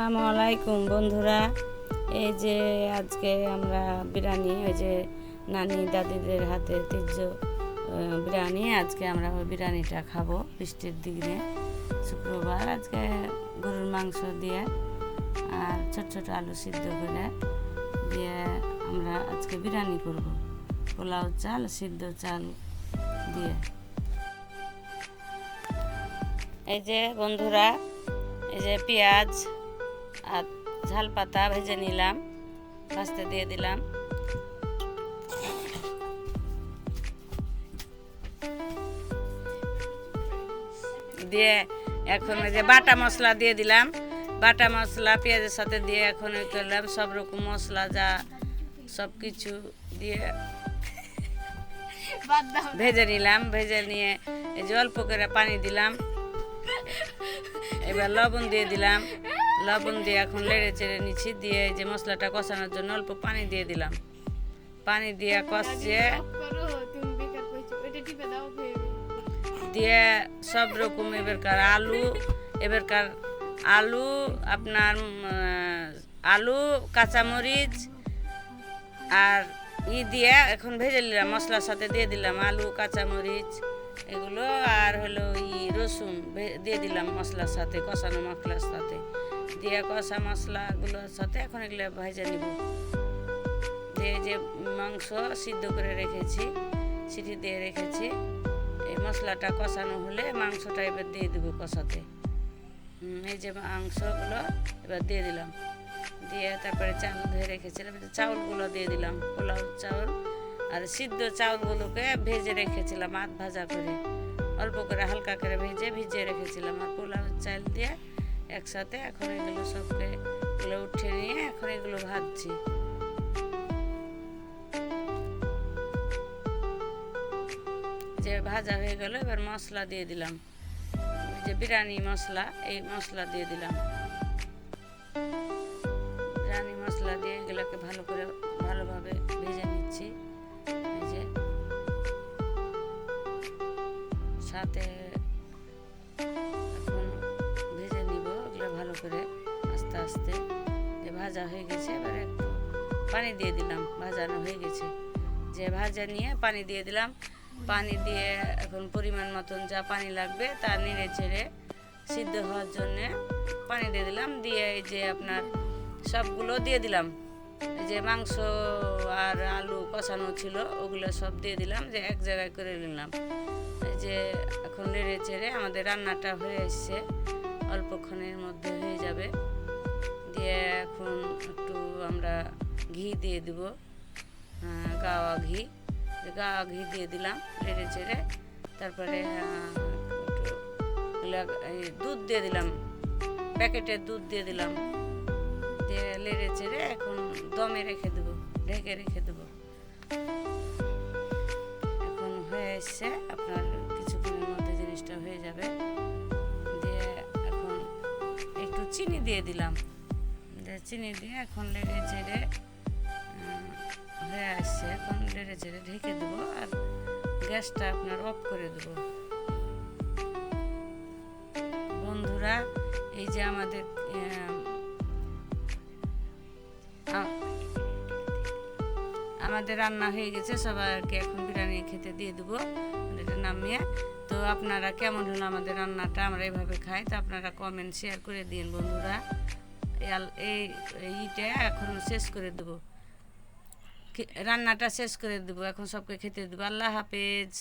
আসসালামু আলাইকুম বন্ধুরা। এই যে আজকে আমরা বিরিয়ানি, ওই যে নানি দাদিদের হাতে ঐতিহ্য বিরিয়ানি, আজকে আমরা ওই বিরিয়ানিটা খাবো বৃষ্টির দিনে শুক্রবার। আজকে গরুর মাংস দিয়ে আর ছোট ছোট আলু সিদ্ধ করে দিয়ে আমরা আজকে বিরিয়ানি করব, পোলাও চাল সিদ্ধ চাল দিয়ে। এই যে বন্ধুরা, এই যে পেঁয়াজ আর ঝাল পাতা ভেজে নিলাম, ভাজতে দিয়ে দিলাম। দিয়ে এখন এই যে বাটা মশলা দিয়ে দিলাম, বাটা মশলা পেঁয়াজের সাথে দিয়ে এখন করলাম সব রকম মশলা যা সব কিছু দিয়ে ভেজে নিলাম। ভেজে নিয়ে এই যে অল্প করে পানি দিলাম, এবার লবণ দিয়ে দিলাম। লবণ দিয়ে এখন লেড়ে চেড়ে নিচ্ছি, দিয়ে এই যে মশলাটা কষানোর জন্য অল্প পানি দিয়ে দিলাম। পানি দিয়ে কষিয়ে দিয়ে সব রকম এবারকার আলু আপনার আলু কাঁচামরিচ আর দিয়ে এখন ভেজে নিলাম, মশলার সাথে দিয়ে দিলাম আলু কাঁচামরিচ এগুলো, আর হলো রসুন দিয়ে দিলাম মশলার সাথে, কষানো মশলার সাথে দিয়ে কষা মশলাগুলোর সাথে এখন এগুলো ভেজে নিব। দিয়ে যে মাংস সিদ্ধ করে রেখেছি, সিটি দিয়ে রেখেছি, এই মশলাটা কষানো হলে মাংসটা এবার দিয়ে দেবো কষাতে। এই যে মাংসগুলো এবার দিয়ে দিলাম, দিয়ে তারপরে চাল ধুয়ে রেখেছিলাম, চাউলগুলো দিয়ে দিলাম, পোলাও চাউল আর সিদ্ধ চাউলগুলোকে ভেজে রেখেছিলাম আধ ভাজা করে, অল্প করে হালকা করে ভিজিয়ে রেখেছিলাম, আর পোলাও চাল দিয়ে একসাথে এখন এগুলো সবকে এগুলো উঠিয়ে নিয়ে এখন এগুলো ভাজছি। যে ভাজা হয়ে গেল, এবার মশলা দিয়ে দিলাম, যে বিরিয়ানি মশলা, এই মশলা দিয়ে দিলাম। বিরিয়ানি মশলা দিয়ে এগুলোকে ভালোভাবে ভেজে নিচ্ছি। এই যে সাথে এখন ভেজে নিব এগুলো ভালো করে আস্তে আস্তে। যে ভাজা হয়ে গেছে, এবার একটু পানি দিয়ে দিলাম, ভাজানো হয়ে গেছে, যে ভাজা নিয়ে পানি দিয়ে দিলাম। পানি দিয়ে এখন পরিমাণ মতন যা পানি লাগবে তা নেড়ে চেড়ে সিদ্ধ হওয়ার জন্যে পানি দিয়ে দিলাম। দিয়ে এই যে আপনার সবগুলো দিয়ে দিলাম, এই যে মাংস আর আলু কষানো ছিল ওগুলো সব দিয়ে দিলাম, যে এক জায়গায় করে নিলাম। এই যে এখন নেড়ে চেড়ে আমাদের রান্নাটা হয়ে এসছে, অল্পক্ষণের মধ্যে হয়ে যাবে। দিয়ে এখন একটু আমরা ঘি দিয়ে দেবো, গাওয়া ঘি দিয়ে দিলাম নেড়ে চেড়ে। তারপরে দুধ দিয়ে দিলাম, প্যাকেটের দুধ দিয়ে দিলাম, দিয়ে নেড়ে চেড়ে এখন দমে রেখে দেবো, ঢেকে রেখে দেবো। এখন হয়ে এসছে, আপনার কিছুক্ষণের মধ্যে জিনিসটা হয়ে যাবে। দিয়ে এখন একটু চিনি দিয়ে দিলাম, চিনি দিয়ে এখন নেড়ে চেড়ে হয়ে আসছে, এখন নেড়ে চেড়ে ঢেকে দেবো আর গ্যাসটা আপনার অফ করে দেবো। বন্ধুরা, এই যে আমাদের রান্না হয়ে গেছে, সবাইকে এখন বিরিয়ানি খেতে দিয়ে দেবো এটা নামিয়ে। তো আপনারা কেমন হলো আমাদের রান্নাটা, আমরা এইভাবে খাই, তো আপনারা কমেন্ট শেয়ার করে দিন বন্ধুরা। এইটা এখন শেষ করে দেবো, রান্নাটা শেষ করে দেবো, এখন সবকে খেতে দেবো। আল্লাহ হাফেজ।